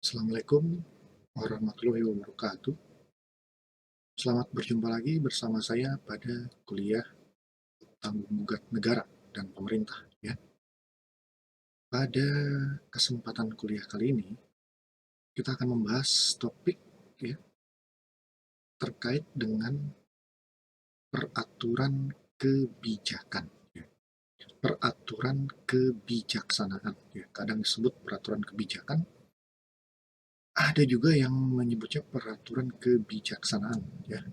Assalamualaikum warahmatullahi wabarakatuh. Selamat berjumpa lagi bersama saya pada kuliah tanggung jawab negara dan pemerintah ya. Pada kesempatan kuliah kali ini kita akan membahas topik ya terkait dengan peraturan kebijakan ya. Peraturan kebijaksanaan ya. Kadang disebut peraturan kebijakan, ada juga yang menyebutnya peraturan kebijaksanaan ya.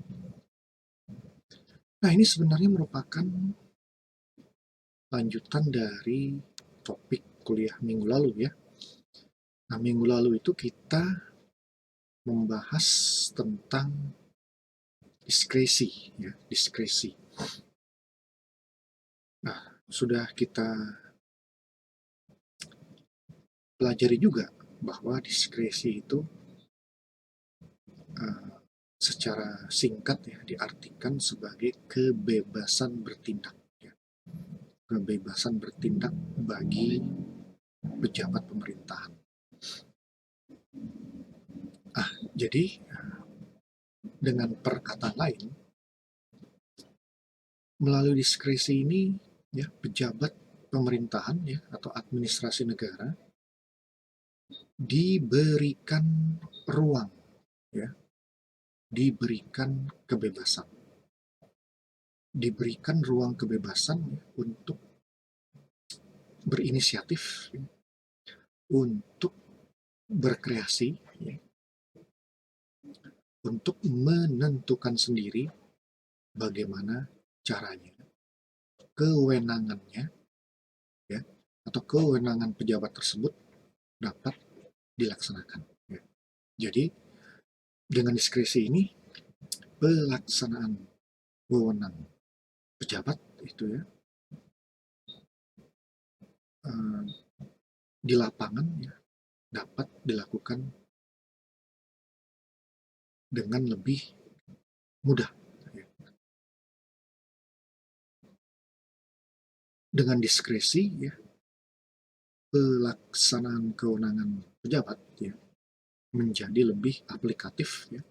Nah, ini sebenarnya merupakan lanjutan dari topik kuliah minggu lalu ya. Nah, minggu lalu itu kita membahas tentang diskresi ya, diskresi. Nah, sudah kita pelajari juga bahwa diskresi itu uh, secara singkat ya diartikan sebagai kebebasan bertindak ya. Kebebasan bertindak bagi pejabat pemerintahan. Jadi dengan perkataan lain, melalui diskresi ini ya pejabat pemerintahan ya atau administrasi negara diberikan ruang ya, diberikan kebebasan. Diberikan ruang kebebasan ya, untuk berinisiatif ya, untuk berkreasi ya, untuk menentukan sendiri bagaimana caranya, kewenangannya ya, atau kewenangan pejabat tersebut dapat dilaksanakan ya. Jadi dengan diskresi ini pelaksanaan wewenang pejabat itu ya eh, di lapangan ya dapat dilakukan dengan lebih mudah ya. Dengan diskresi ya pelaksanaan kewenangan pejabat ya menjadi lebih aplikatif ya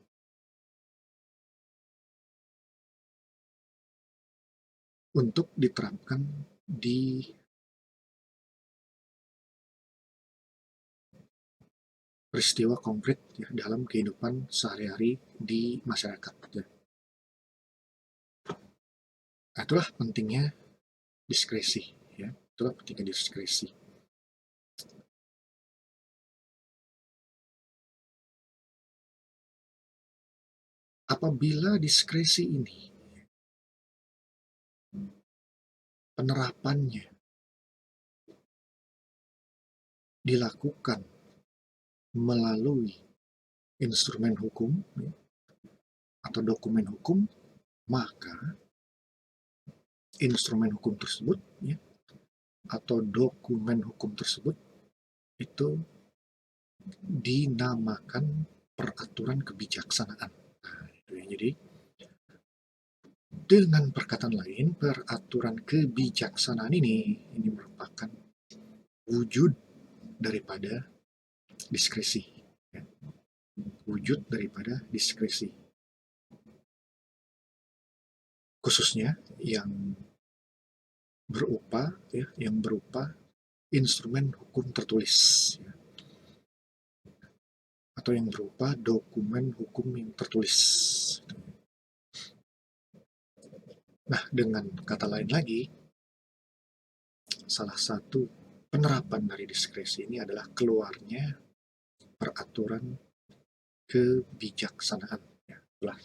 untuk diterapkan di peristiwa konkret ya dalam kehidupan sehari-hari di masyarakat ya. Itulah pentingnya diskresi ya. Itulah pentingnya diskresi. Apabila diskresi ini penerapannya dilakukan melalui instrumen hukum ya, atau dokumen hukum, maka instrumen hukum tersebut ya, atau dokumen hukum tersebut itu dinamakan peraturan kebijaksanaan. Nah, itu ya. Jadi dengan perkataan lain, peraturan kebijaksanaan ini merupakan wujud daripada diskresi. Ya. Wujud daripada diskresi. Khususnya yang berupa instrumen hukum tertulis ya, atau yang berupa dokumen hukum yang tertulis. Nah, dengan kata lain lagi, salah satu penerapan dari diskresi ini adalah keluarnya peraturan kebijaksanaan. Ya, itulah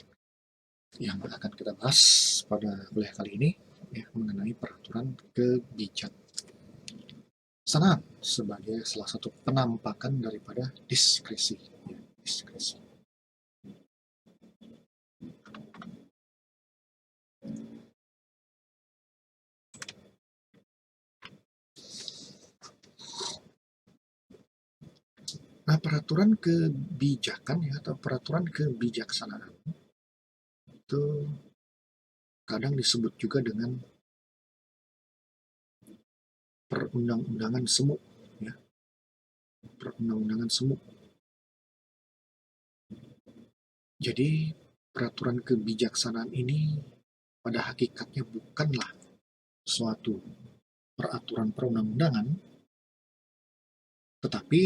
yang akan kita bahas pada kuliah kali ini ya, mengenai peraturan kebijaksanaan sebagai salah satu penampakan daripada diskresi. Ya, diskresi. Nah, peraturan kebijakan ya atau peraturan kebijaksanaan itu kadang disebut juga dengan perundang-undangan semu ya, perundang-undangan semu. Jadi peraturan kebijaksanaan ini pada hakikatnya bukanlah suatu peraturan perundang-undangan, tetapi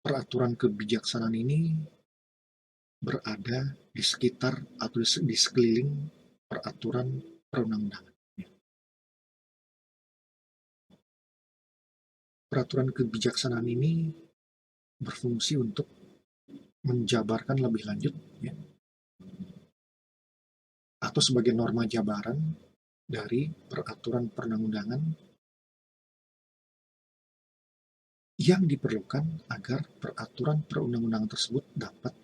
peraturan kebijaksanaan ini berada di sekitar atau di sekeliling peraturan perundang-undangan. Peraturan kebijaksanaan ini berfungsi untuk menjabarkan lebih lanjut, ya, atau sebagai norma jabaran dari peraturan perundang-undangan yang diperlukan agar peraturan perundang-undangan tersebut dapat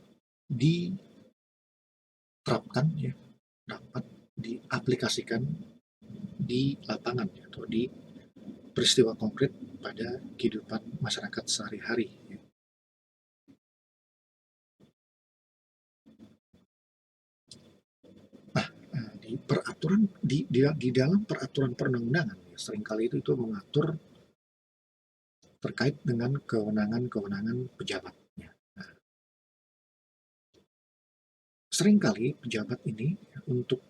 diterapkan, ya, dapat diaplikasikan di lapangan, ya, atau di peristiwa konkret pada kehidupan masyarakat sehari-hari. Ya. Nah, di dalam peraturan perundang-undangan, ya, seringkali itu mengatur terkait dengan kewenangan-kewenangan pejabat. Ya. Nah, seringkali pejabat ini, ya, untuk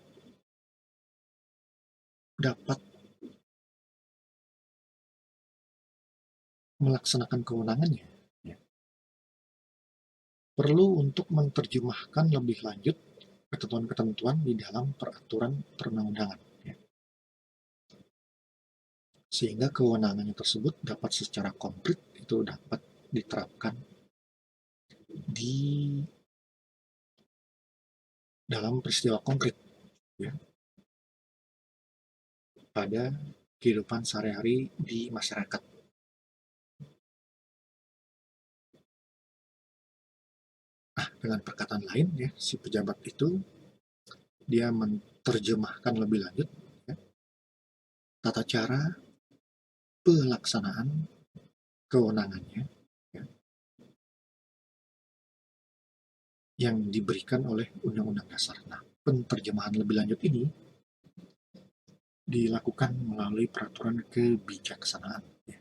dapat melaksanakan kewenangannya, ya, perlu untuk menerjemahkan lebih lanjut ketentuan-ketentuan di dalam peraturan perundang-undangan, ya, sehingga kewenangannya tersebut dapat secara konkret itu dapat diterapkan di dalam peristiwa konkret, ya, pada kehidupan sehari-hari di masyarakat. Nah, dengan perkataan lain, ya, si pejabat itu dia menerjemahkan lebih lanjut, ya, tata cara pelaksanaan kewenangannya, ya, yang diberikan oleh Undang-Undang Dasar. Nah, penerjemahan lebih lanjut ini dilakukan melalui peraturan kebijaksanaan. Ya.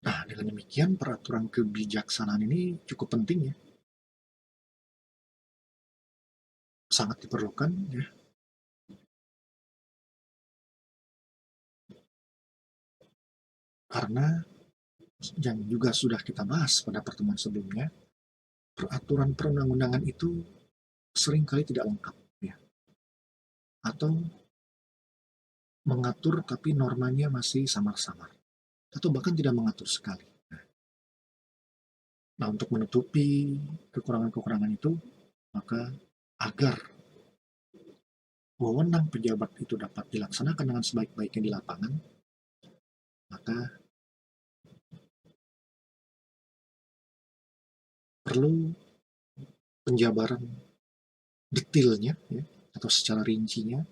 Nah, dengan demikian peraturan kebijaksanaan ini cukup penting, ya, sangat diperlukan, ya, karena yang juga sudah kita bahas pada pertemuan sebelumnya, peraturan perundang-undangan itu seringkali tidak lengkap, ya, atau mengatur tapi normanya masih samar-samar, atau bahkan tidak mengatur sekali. Nah, untuk menutupi kekurangan-kekurangan itu, maka agar wewenang pejabat itu dapat dilaksanakan dengan sebaik-baiknya di lapangan, maka perlu penjabaran detailnya, ya, atau secara rincinya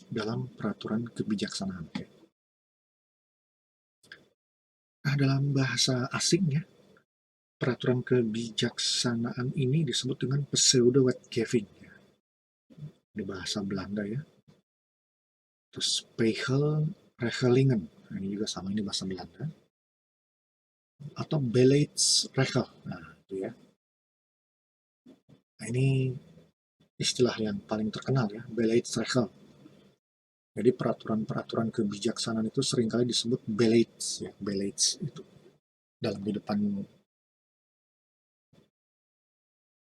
dalam peraturan kebijaksanaan. Nah, dalam bahasa asing, ya, peraturan kebijaksanaan ini disebut dengan pseudo-wetgeving, ya, di bahasa Belanda, ya. Terus Spiegelregelingen, nah, ini juga sama, ini bahasa Belanda, atau Beleidsregel. Nah, itu, ya. Nah, ini istilah yang paling terkenal, ya, Beleidsregel. Jadi peraturan-peraturan kebijaksanaan itu seringkali disebut beleids, ya, beleids itu dalam kehidupan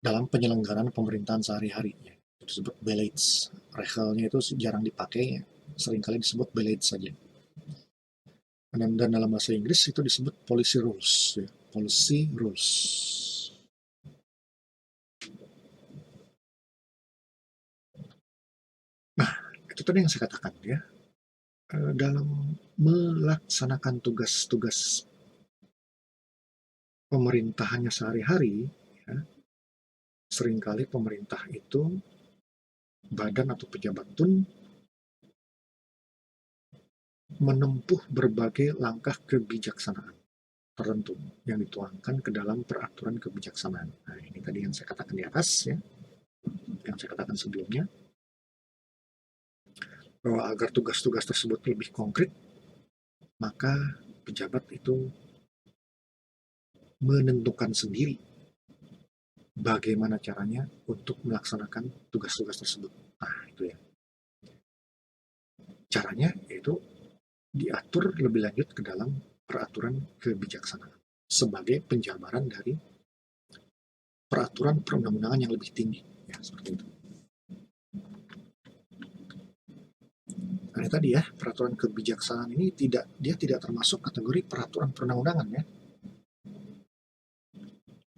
dalam penyelenggaraan pemerintahan sehari-hari, ya. Itu disebut beleids. Regelnya itu jarang dipakai, ya. Seringkali disebut beleids saja. Dan dalam bahasa Inggris itu disebut policy rules, ya. Policy rules. Nah, itu tadi yang saya katakan, ya. Dalam melaksanakan tugas-tugas pemerintahannya sehari-hari, ya, seringkali pemerintah itu, badan atau pejabat pun menempuh berbagai langkah kebijaksanaan tertentu yang dituangkan ke dalam peraturan kebijaksanaan. Nah, ini tadi yang saya katakan di atas, ya, yang saya katakan sebelumnya, bahwa agar tugas-tugas tersebut lebih konkret, maka pejabat itu menentukan sendiri bagaimana caranya untuk melaksanakan tugas-tugas tersebut. Nah, itu ya. Caranya yaitu diatur lebih lanjut ke dalam peraturan kebijaksanaan sebagai penjabaran dari peraturan perundang-undangan yang lebih tinggi, ya seperti itu. Nah, tadi ya, peraturan kebijaksanaan ini tidak termasuk kategori peraturan perundang-undangan ya,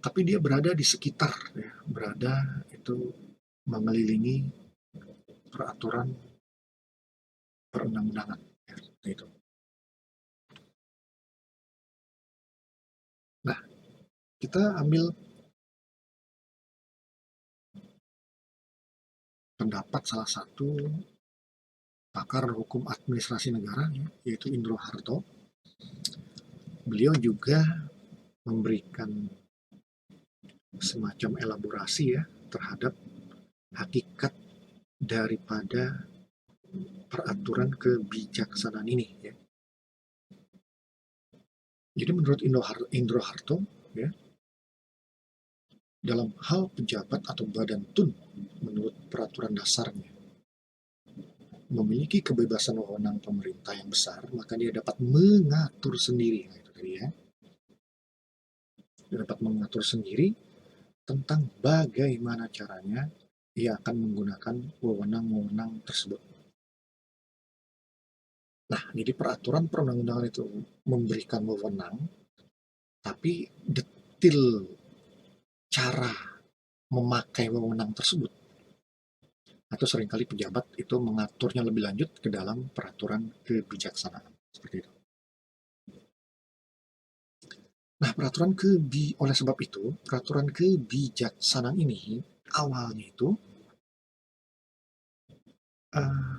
tapi dia berada di sekitar ya, berada itu mengelilingi peraturan perundang-undangan ya, seperti itu. Nah, kita ambil pendapat salah satu pakar hukum administrasi negara ya, yaitu Indro Harto. Beliau juga memberikan semacam elaborasi ya terhadap hakikat daripada peraturan kebijaksanaan ini ya. Jadi menurut Indro Harto ya, dalam hal pejabat atau badan tun menurut peraturan dasarnya memiliki kebebasan wewenang pemerintah yang besar, maka dia dapat mengatur sendiri. Nah, itu tadi ya. Dia dapat mengatur sendiri tentang bagaimana caranya ia akan menggunakan wewenang-wewenang tersebut. Nah, jadi peraturan perundang-undangan itu memberikan wewenang, tapi detil cara memakai wewenang tersebut atau seringkali pejabat itu mengaturnya lebih lanjut ke dalam peraturan kebijaksanaan seperti itu. Nah, oleh sebab itu peraturan kebijaksanaan ini awalnya itu uh,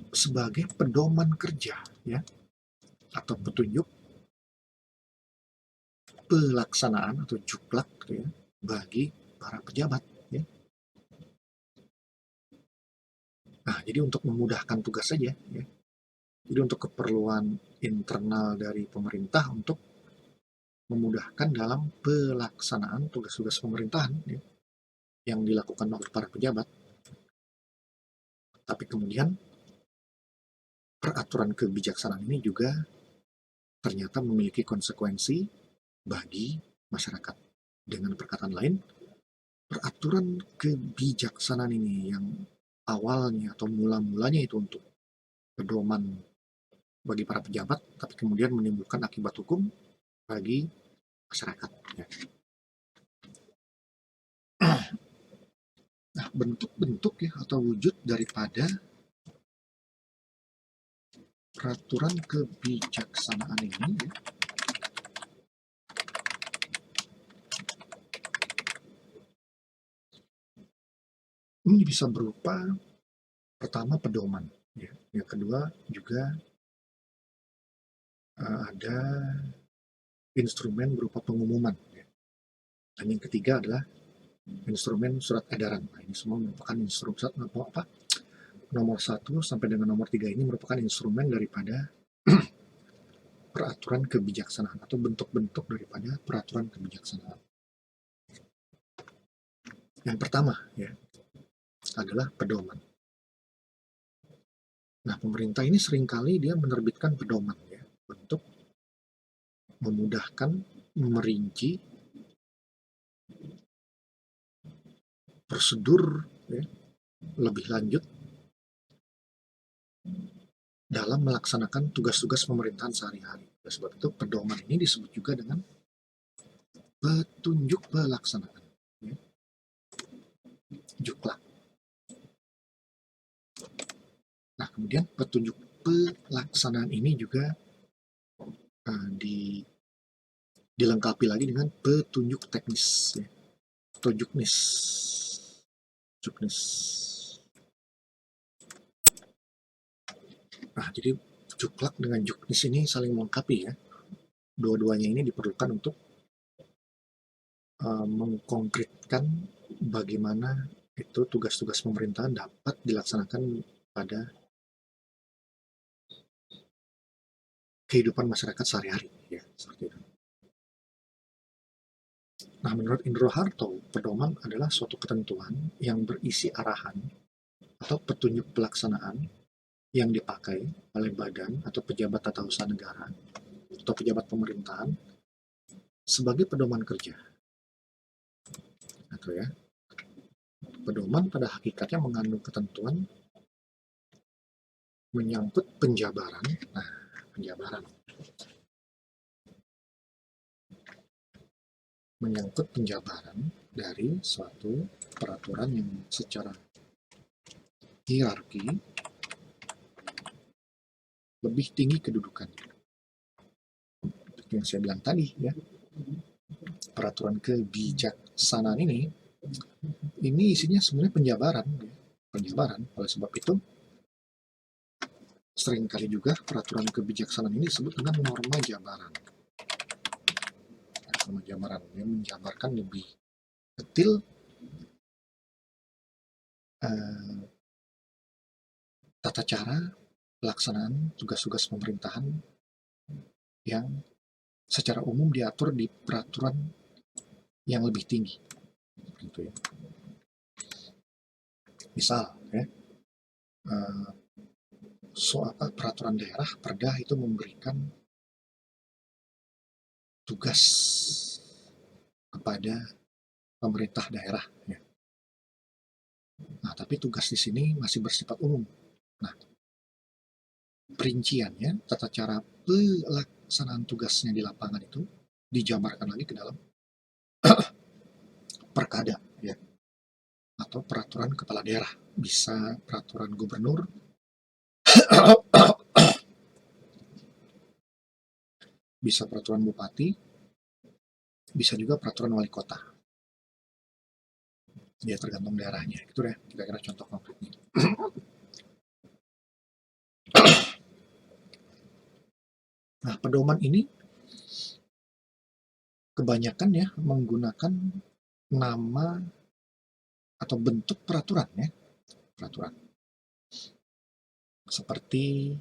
sebagai pedoman kerja ya atau petunjuk pelaksanaan atau juklak gitu ya, bagi para pejabat ya. Nah, jadi untuk memudahkan tugas saja ya. Jadi untuk keperluan internal dari pemerintah untuk memudahkan dalam pelaksanaan tugas-tugas pemerintahan ya, yang dilakukan oleh para pejabat. Tapi kemudian peraturan kebijaksanaan ini juga ternyata memiliki konsekuensi bagi masyarakat. Dengan perkataan lain, peraturan kebijaksanaan ini yang awalnya atau mula-mulanya itu untuk pedoman bagi para pejabat, tapi kemudian menimbulkan akibat hukum bagi masyarakat. Ya. Nah, bentuk-bentuk ya atau wujud daripada peraturan kebijaksanaan ini ya, ini bisa berupa pertama pedoman, ya. Yang kedua juga ada instrumen berupa pengumuman, ya. Dan yang ketiga adalah instrumen surat edaran. Nah, ini semua merupakan instrumen nomor 1 sampai dengan nomor 3 ini merupakan instrumen daripada peraturan kebijaksanaan atau bentuk-bentuk daripada peraturan kebijaksanaan. Yang pertama ya adalah pedoman. Nah, pemerintah ini seringkali dia menerbitkan pedoman ya untuk memudahkan merinci prosedur ya, lebih lanjut dalam melaksanakan tugas-tugas pemerintahan sehari-hari. Oleh sebab itu pedoman ini disebut juga dengan petunjuk pelaksanaan ya. Juklak. Nah, kemudian petunjuk pelaksanaan ini juga dilengkapi lagi dengan petunjuk teknis ya, atau juknis. Nah, jadi juklak dengan juknis ini saling melengkapi ya. Dua-duanya ini diperlukan untuk mengkonkretkan bagaimana itu tugas-tugas pemerintahan dapat dilaksanakan pada kehidupan masyarakat sehari-hari, ya, seperti itu. Nah, menurut Indro Harto, pedoman adalah suatu ketentuan yang berisi arahan atau petunjuk pelaksanaan yang dipakai oleh badan atau pejabat tata usaha negara atau pejabat pemerintahan sebagai pedoman kerja. Atau ya, pedoman pada hakikatnya mengandung ketentuan menyangkut penjabaran. Nah, penjabaran menyangkut penjabaran dari suatu peraturan yang secara hierarki lebih tinggi kedudukan. Seperti yang saya bilang tadi, ya, peraturan kebijaksanaan ini isinya sebenarnya penjabaran, ya. Penjabaran. Oleh sebab itu, seringkali juga peraturan kebijaksanaan ini disebut dengan norma jabaran. Norma jabaran yang menjabarkan lebih detail tata cara pelaksanaan tugas-tugas pemerintahan yang secara umum diatur di peraturan yang lebih tinggi. Gitu ya. Misal, ya, peraturan daerah, Perda itu memberikan tugas kepada pemerintah daerah. Ya. Nah, tapi tugas di sini masih bersifat umum. Nah, perinciannya, tata cara pelaksanaan tugasnya di lapangan itu dijabarkan lagi ke dalam perkada, ya, atau peraturan kepala daerah. Bisa peraturan gubernur, bisa peraturan bupati, bisa juga peraturan wali kota. Ya, tergantung daerahnya. Itu deh kira-kira contoh konkretnya. Nah, pedoman ini kebanyakan ya menggunakan nama atau bentuk peraturan, ya, peraturan. Seperti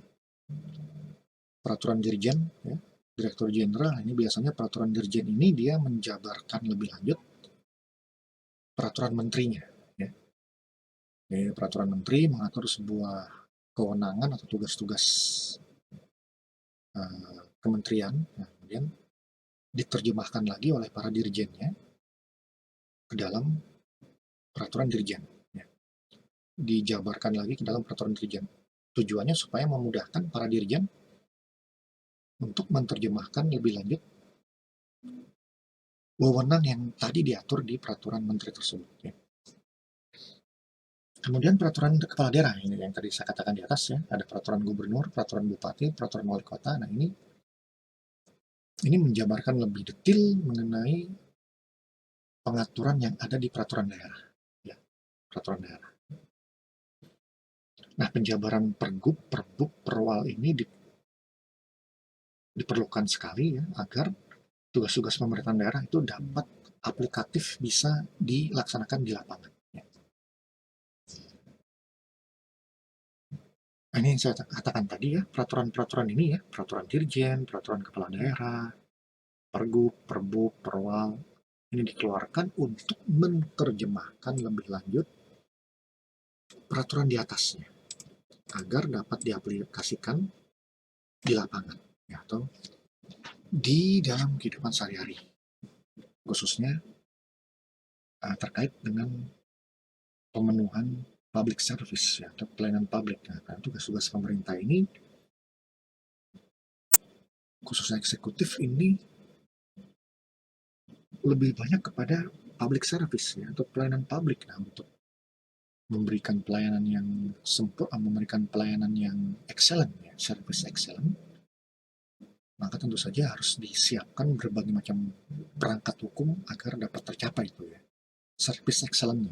peraturan dirjen, ya, direktur jenderal. Ini biasanya peraturan dirjen ini dia menjabarkan lebih lanjut peraturan menterinya. Ya. Jadi, peraturan menteri mengatur sebuah kewenangan atau tugas-tugas kementerian, nah, kemudian diterjemahkan lagi oleh para dirjennya ke dalam peraturan dirjen. Ya. Dijabarkan lagi ke dalam peraturan dirjen. Tujuannya supaya memudahkan para dirjen untuk menerjemahkan lebih lanjut wewenang yang tadi diatur di peraturan menteri tersebut. Ya. Kemudian peraturan kepala daerah, ini yang tadi saya katakan di atas, ya, ada peraturan gubernur, peraturan bupati, peraturan wali kota. Nah, ini menjabarkan lebih detail mengenai pengaturan yang ada di peraturan daerah, ya, peraturan daerah. Nah, penjabaran pergub, perbuk, perwal ini diperlukan sekali, ya, agar tugas-tugas pemerintahan daerah itu dapat aplikatif bisa dilaksanakan di lapangan. Ya. Nah, ini yang saya katakan tadi, ya, peraturan-peraturan ini, ya, peraturan dirjen, peraturan kepala daerah, pergub, perbuk, perwal, ini dikeluarkan untuk menerjemahkan lebih lanjut peraturan di atasnya agar dapat diaplikasikan di lapangan, ya, atau di dalam kehidupan sehari-hari, khususnya terkait dengan pemenuhan public service, ya, atau pelayanan publik. Nah, karena tugas-tugas pemerintah ini, khususnya eksekutif, ini lebih banyak kepada public service, ya, atau pelayanan publik. Nah, untuk memberikan pelayanan yang memberikan pelayanan yang excellent, ya, service excellent, maka tentu saja harus disiapkan berbagai macam perangkat hukum agar dapat tercapai itu, ya, service excellent.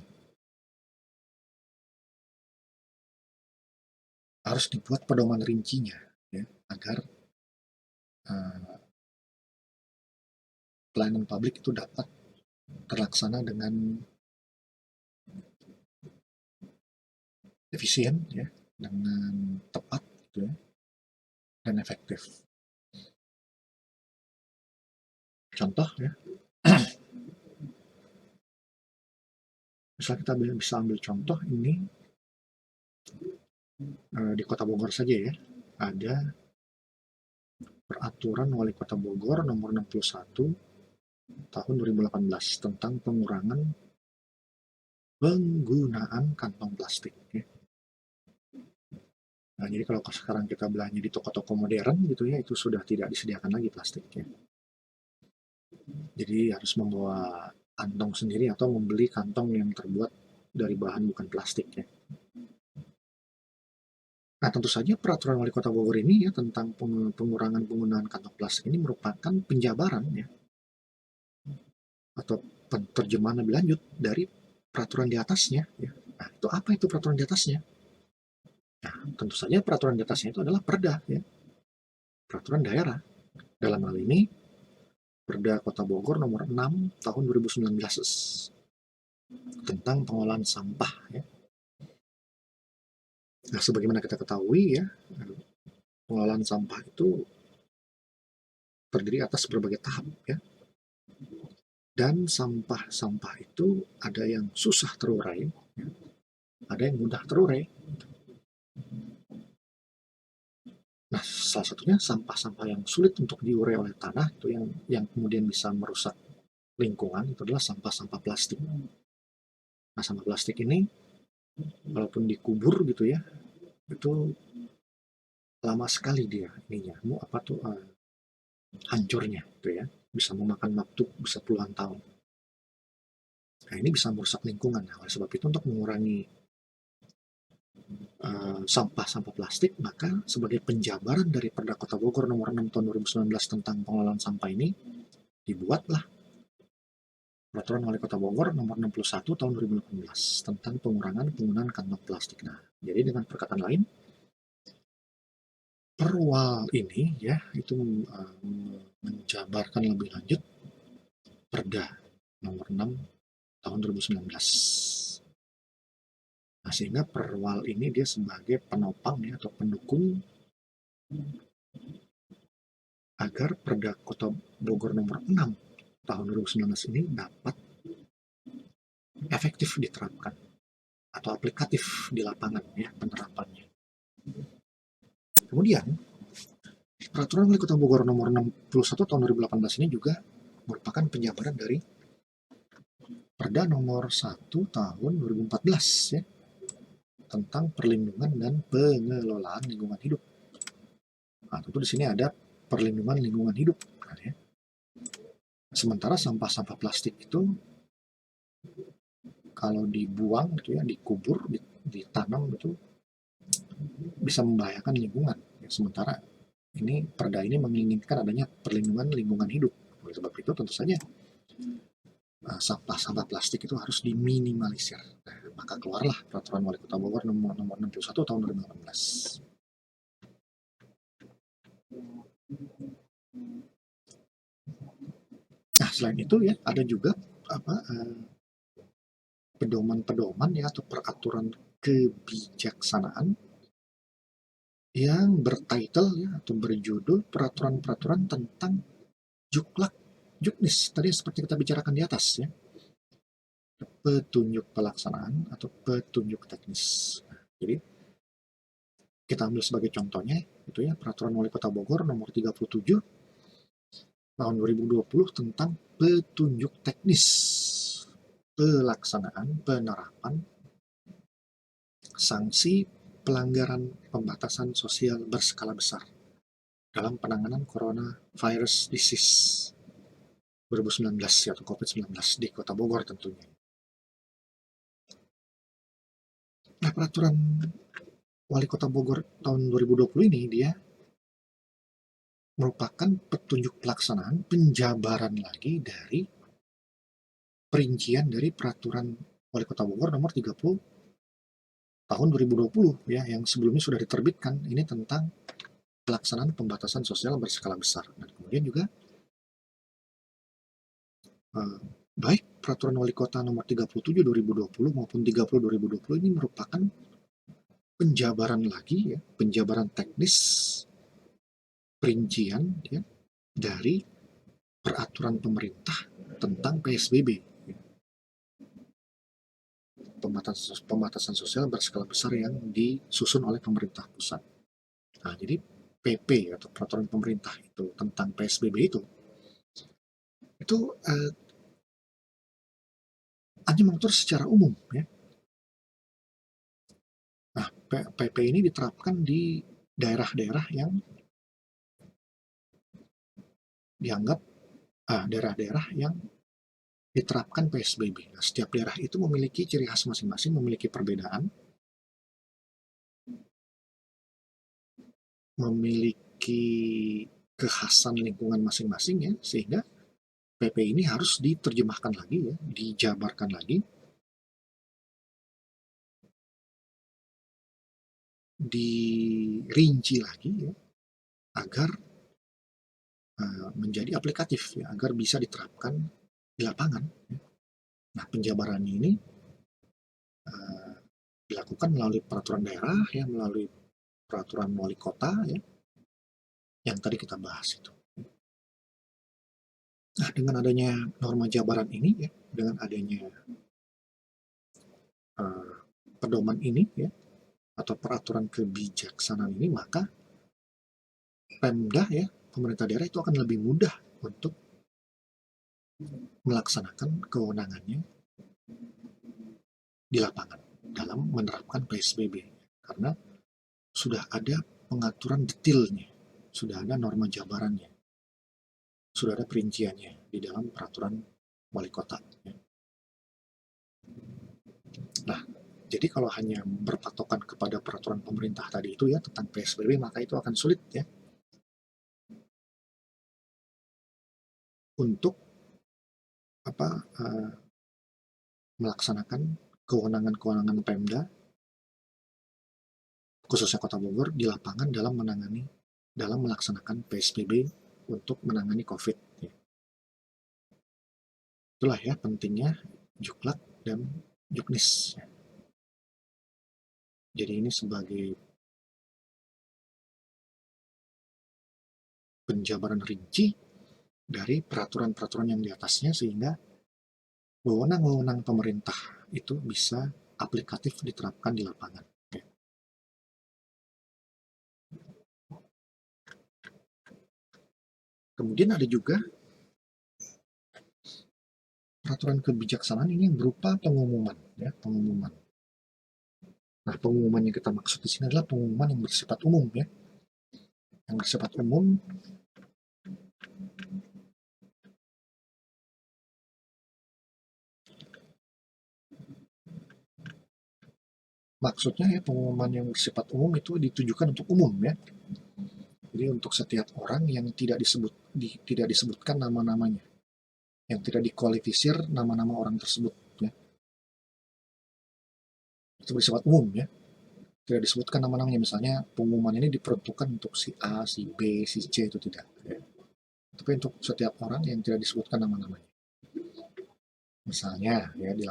Harus dibuat pedoman rincinya, ya, agar pelayanan publik itu dapat terlaksana dengan efisien ya, dengan tepat gitu ya, dan efektif. Contoh ya, misalnya kita bisa ambil contoh ini di Kota Bogor saja ya, ada Peraturan Wali Kota Bogor nomor 61 tahun 2018 tentang pengurangan penggunaan kantong plastik ya. Nah, jadi kalau sekarang kita belanja di toko-toko modern gitu ya, itu sudah tidak disediakan lagi plastik ya. Jadi harus membawa kantong sendiri atau membeli kantong yang terbuat dari bahan bukan plastik ya. Nah, tentu saja peraturan wali kota Bogor ini ya tentang pengurangan penggunaan kantong plastik ini merupakan penjabaran ya, atau terjemahan lebih lanjut dari peraturan di atasnya ya. Nah, itu apa itu peraturan di atasnya? Nah, tentu saja peraturan di atasnya itu adalah perda ya, peraturan daerah. Dalam hal ini Perda Kota Bogor nomor 6 tahun 2019 tentang pengolahan sampah ya. Nah, sebagaimana kita ketahui ya, pengolahan sampah itu terdiri atas berbagai tahap ya. Dan sampah-sampah itu ada yang susah terurai, ya, ada yang mudah terurai. Nah, salah satunya sampah-sampah yang sulit untuk diurai oleh tanah itu yang kemudian bisa merusak lingkungan itu adalah sampah-sampah plastik. Nah, sampah plastik ini walaupun dikubur gitu ya, itu lama sekali dia ininya, apa tuh hancurnya gitu ya, bisa memakan waktu bisa puluhan tahun. Nah, ini bisa merusak lingkungan. Nah, oleh sebab itu untuk mengurangi sampah-sampah plastik, maka sebagai penjabaran dari Perda Kota Bogor nomor 6 tahun 2019 tentang pengelolaan sampah ini, dibuatlah Peraturan Wali Kota Bogor nomor 61 tahun 2018 tentang pengurangan penggunaan kantong plastik. Nah, jadi dengan perkataan lain, Perwal ini ya itu menjabarkan lebih lanjut Perda nomor 6 tahun 2019. Nah, sehingga Perwal ini dia sebagai penopang ya atau pendukung agar Perda Kota Bogor nomor 6 tahun 2019 ini dapat efektif diterapkan atau aplikatif di lapangan ya penerapannya. Kemudian Peraturan Wali Kota Bogor nomor 61 tahun 2018 ini juga merupakan penjabaran dari Perda nomor 1 tahun 2014 ya tentang perlindungan dan pengelolaan lingkungan hidup. Nah, tentu di sini ada perlindungan lingkungan hidup kan, ya. Sementara sampah-sampah plastik itu kalau dibuang gitu ya, dikubur, ditanam itu bisa membahayakan lingkungan. Ya, sementara ini perda ini menginginkan adanya perlindungan lingkungan hidup. Oleh sebab itu tentu saja sampah-sampah plastik itu harus diminimalisir. Nah, maka keluarlah Peraturan Wali Kota Bogor nomor 61 tahun 2018. Nah, selain itu ya ada juga apa pedoman-pedoman ya atau peraturan kebijaksanaan yang bertitle ya atau berjudul peraturan-peraturan tentang juklak juknis tadi seperti kita bicarakan di atas ya, petunjuk pelaksanaan atau petunjuk teknis. Jadi kita ambil sebagai contohnya itu ya peraturan wali kota Bogor nomor 37 tahun 2020 tentang petunjuk teknis pelaksanaan penerapan sanksi pelanggaran pembatasan sosial berskala besar dalam penanganan coronavirus disease 2019 atau COVID-19 di Kota Bogor tentunya. Nah, peraturan Wali Kota Bogor tahun 2020 ini dia merupakan petunjuk pelaksanaan penjabaran lagi dari perincian dari peraturan Wali Kota Bogor nomor 30 tahun 2020 ya yang sebelumnya sudah diterbitkan ini tentang pelaksanaan pembatasan sosial berskala besar. Dan kemudian juga baik peraturan wali kota nomor 37 2020 maupun 30 2020 ini merupakan penjabaran lagi ya, penjabaran teknis, perincian ya, dari peraturan pemerintah tentang PSBB, pembatasan sosial berskala besar yang disusun oleh pemerintah pusat. Nah, jadi PP atau peraturan pemerintah itu tentang PSBB itu hanya mengatur secara umum ya. Nah, PP ini diterapkan di daerah-daerah yang dianggap daerah-daerah yang diterapkan PSBB. Nah, setiap daerah itu memiliki ciri khas masing-masing, memiliki perbedaan, memiliki kekhasan lingkungan masing-masing ya, sehingga PP ini harus diterjemahkan lagi ya, dijabarkan lagi, dirinci lagi ya, agar menjadi aplikatif ya, agar bisa diterapkan di lapangan. Ya. Nah, penjabarannya ini dilakukan melalui peraturan daerah ya, melalui peraturan wali kota ya, yang tadi kita bahas itu. Nah, dengan adanya norma jabaran ini ya, dengan adanya pedoman ini ya, atau peraturan kebijaksanaan ini, maka Pemda ya, pemerintah daerah itu akan lebih mudah untuk melaksanakan kewenangannya di lapangan dalam menerapkan PSBB, karena sudah ada pengaturan detailnya, sudah ada norma jabarannya, sudah ada perinciannya di dalam peraturan wali kota. Nah, jadi kalau hanya berpatokan kepada peraturan pemerintah tadi itu ya tentang PSBB, maka itu akan sulit ya untuk apa melaksanakan kewenangan-kewenangan Pemda khususnya Kota Bogor di lapangan dalam melaksanakan PSBB untuk menangani COVID. Ya. Itulah ya pentingnya Juklak dan Juknis. Ya. Jadi ini sebagai penjabaran rinci dari peraturan-peraturan yang di atasnya, sehingga wewenang-wewenang pemerintah itu bisa aplikatif diterapkan di lapangan. Ya. Kemudian ada juga peraturan kebijaksanaan ini yang berupa pengumuman, ya, pengumuman. Nah, pengumuman yang kita maksud di sini adalah pengumuman yang bersifat umum, ya, yang bersifat umum maksudnya ya pengumuman yang bersifat umum itu ditujukan untuk umum ya. Jadi untuk setiap orang yang tidak disebutkan nama-namanya, yang tidak dikualifisir nama-nama orang tersebut ya. Itu bersifat umum ya. Tidak disebutkan nama-namanya, misalnya pengumuman ini diperuntukkan untuk si A, si B, si C, itu tidak ya. Tapi untuk setiap orang yang tidak disebutkan nama-namanya. Misalnya ya di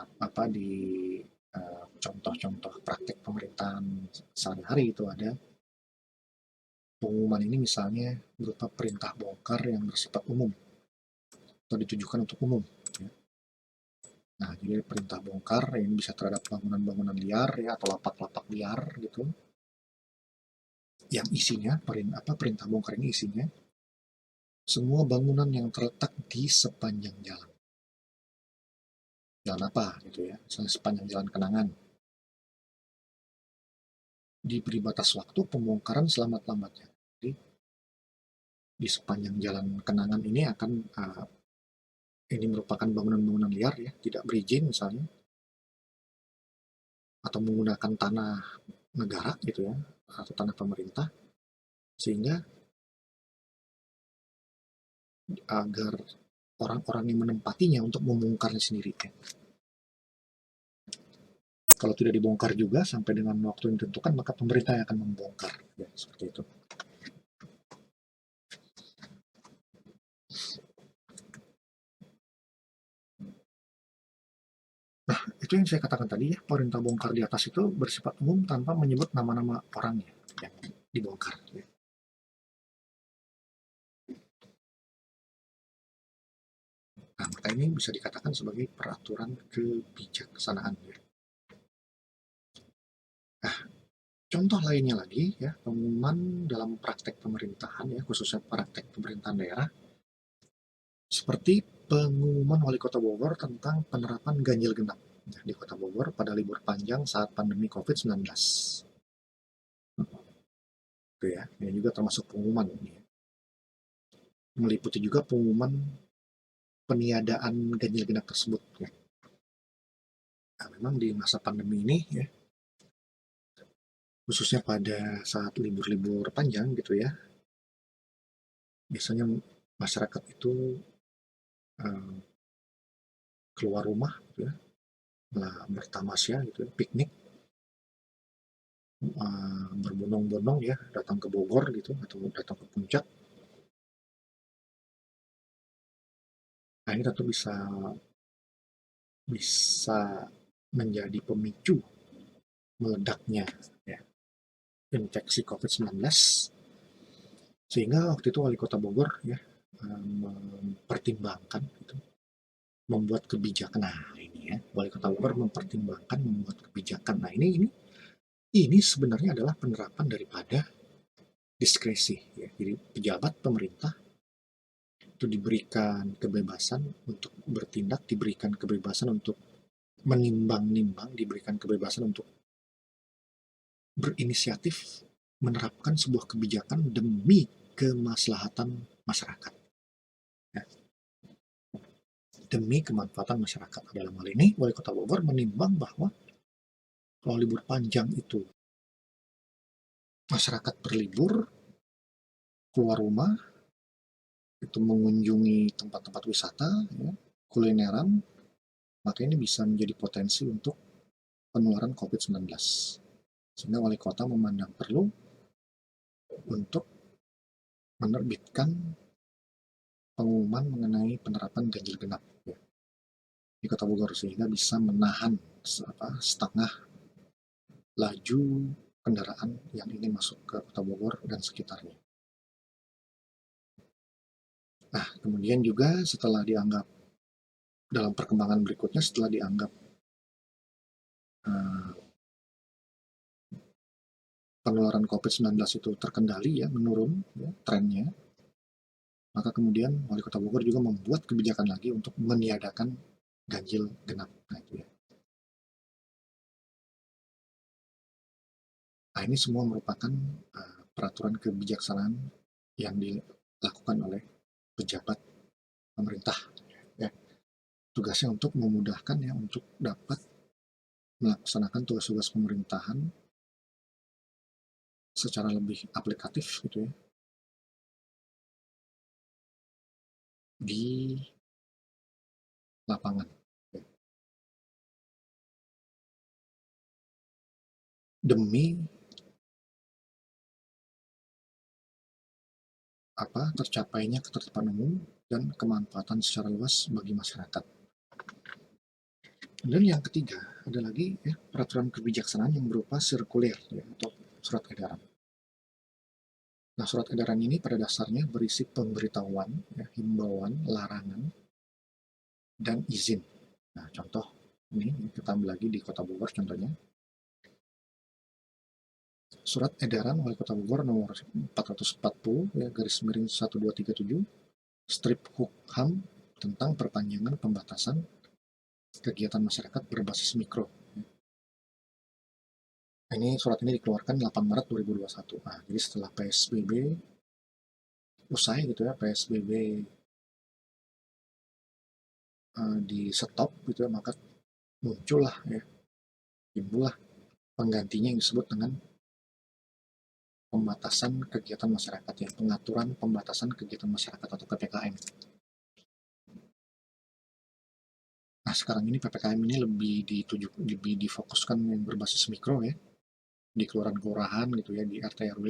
contoh-contoh praktek pemerintahan sehari-hari itu ada pengumuman ini misalnya berupa perintah bongkar yang bersifat umum atau ditujukan untuk umum. Ya. Nah, jadi perintah bongkar yang bisa terhadap bangunan-bangunan liar ya atau lapak-lapak liar gitu. Yang isinya perintah bongkar ini isinya semua bangunan yang terletak di sepanjang jalan. Jalan apa gitu ya? Misalnya sepanjang jalan Kenangan. Diberi batas waktu pembongkaran selambat-lambatnya. Jadi di sepanjang jalan Kenangan ini akan ini merupakan bangunan-bangunan liar ya, tidak berizin misalnya, atau menggunakan tanah negara gitu ya, atau tanah pemerintah, sehingga agar orang-orang yang menempatinya untuk membongkarnya sendiri. Ya. Kalau tidak dibongkar juga sampai dengan waktu yang ditentukan, maka pemerintah yang akan membongkar. Ya, seperti itu. Nah, itu itu yang saya katakan tadi ya, perintah bongkar di atas itu bersifat umum tanpa menyebut nama-nama orangnya yang dibongkar ya. Nah, maka ini bisa dikatakan sebagai peraturan kebijaksanaan ya. Nah, contoh lainnya lagi ya, pengumuman dalam praktek pemerintahan ya, khususnya praktek pemerintahan daerah, seperti pengumuman Wali Kota Bogor tentang penerapan ganjil genap ya, di Kota Bogor pada libur panjang saat pandemi COVID-19. Itu ya, ini juga termasuk pengumuman ini ya. Meliputi juga pengumuman peniadaan ganjil genap tersebut ya. Nah, memang di masa pandemi ini ya, khususnya pada saat libur-libur panjang gitu ya, biasanya masyarakat itu uh, keluar rumah gitu ya, bertamasya gitu ya, piknik, berbondong-bondong ya, datang ke Bogor gitu atau datang ke puncak. Nah, ini tentu bisa bisa menjadi pemicu meledaknya ya, infeksi COVID-19, sehingga waktu itu Wali Kota Bogor ya mempertimbangkan gitu, membuat kebijakan. Nah, ini ya, Wali Kota Bogor mempertimbangkan membuat kebijakan. Nah, ini sebenarnya adalah penerapan daripada diskresi ya. Jadi pejabat pemerintah itu diberikan kebebasan untuk bertindak, diberikan kebebasan untuk menimbang-nimbang, diberikan kebebasan untuk berinisiatif menerapkan sebuah kebijakan demi kemaslahatan masyarakat ya. Demi kemanfaatan masyarakat. Dalam hal ini Wali Kota Bogor menimbang bahwa kalau libur panjang itu masyarakat berlibur, keluar rumah, itu mengunjungi tempat-tempat wisata, ya, kulineran, maka ini bisa menjadi potensi untuk penularan COVID-19. Sehingga wali kota memandang perlu untuk menerbitkan pengumuman mengenai penerapan ganjil genap ya, di Kota Bogor, sehingga bisa menahan setengah laju kendaraan yang ingin masuk ke Kota Bogor dan sekitarnya. Nah, kemudian juga setelah dianggap dalam perkembangan berikutnya, setelah dianggap uh, penularan COVID-19 itu terkendali ya, menurun ya, trennya, maka kemudian Wali Kota Bogor juga membuat kebijakan lagi untuk meniadakan ganjil genap. Nah, itu ya. Nah, ini semua merupakan peraturan kebijaksanaan yang dilakukan oleh pejabat pemerintah ya. Tugasnya untuk memudahkan ya, untuk dapat melaksanakan tugas-tugas pemerintahan secara lebih aplikatif gitu ya, di lapangan ya. Demi tercapainya ketertiban umum dan kemanfaatan secara luas bagi masyarakat. Dan yang ketiga ada lagi ya, peraturan kebijaksanaan yang berupa sirkuler ya, atau surat edaran. Nah, surat edaran ini pada dasarnya berisi pemberitahuan, ya, himbauan, larangan, dan izin. Nah, contoh ini kita ambil lagi di Kota Bogor contohnya. Surat edaran Wali Kota Bogor nomor 440 ya, garis miring 1237 strip Hukham tentang perpanjangan pembatasan kegiatan masyarakat berbasis mikro. Ini surat ini dikeluarkan 8 Maret 2021. Nah, jadi setelah PSBB usai gitu ya, PSBB di stop gitu ya, maka muncullah ya, timbullah penggantinya yang disebut dengan pembatasan kegiatan masyarakat ya, pengaturan pembatasan kegiatan masyarakat atau PPKM. Nah, sekarang ini PPKM ini lebih difokuskan yang berbasis mikro ya, di kelurahan-kelurahan gitu ya, di RT RW,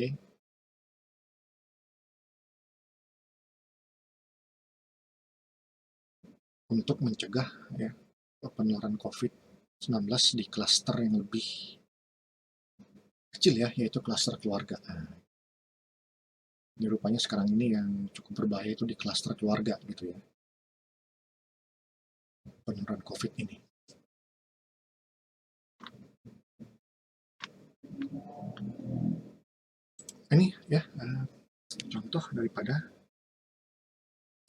untuk mencegah ya penularan COVID di klaster yang lebih kecil ya, yaitu klaster keluarga. Nah, ini rupanya sekarang ini yang cukup berbahaya itu di klaster keluarga gitu ya, penularan COVID ini. Ini ya contoh daripada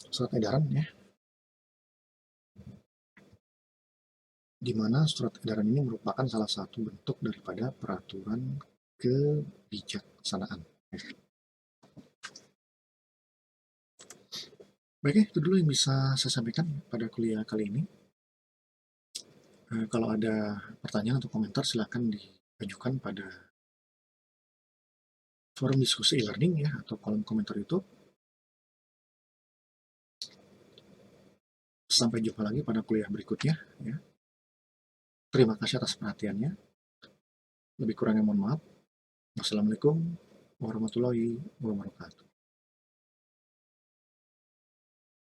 surat edaran ya, di mana surat edaran ini merupakan salah satu bentuk daripada peraturan kebijaksanaan. Baik, itu dulu yang bisa saya sampaikan pada kuliah kali ini. Kalau ada pertanyaan atau komentar silakan diajukan pada forum diskusi e-learning ya, atau kolom komentar YouTube. Sampai jumpa lagi pada kuliah berikutnya ya. Terima kasih atas perhatiannya. Lebih kurangnya mohon maaf. Wassalamualaikum warahmatullahi wabarakatuh.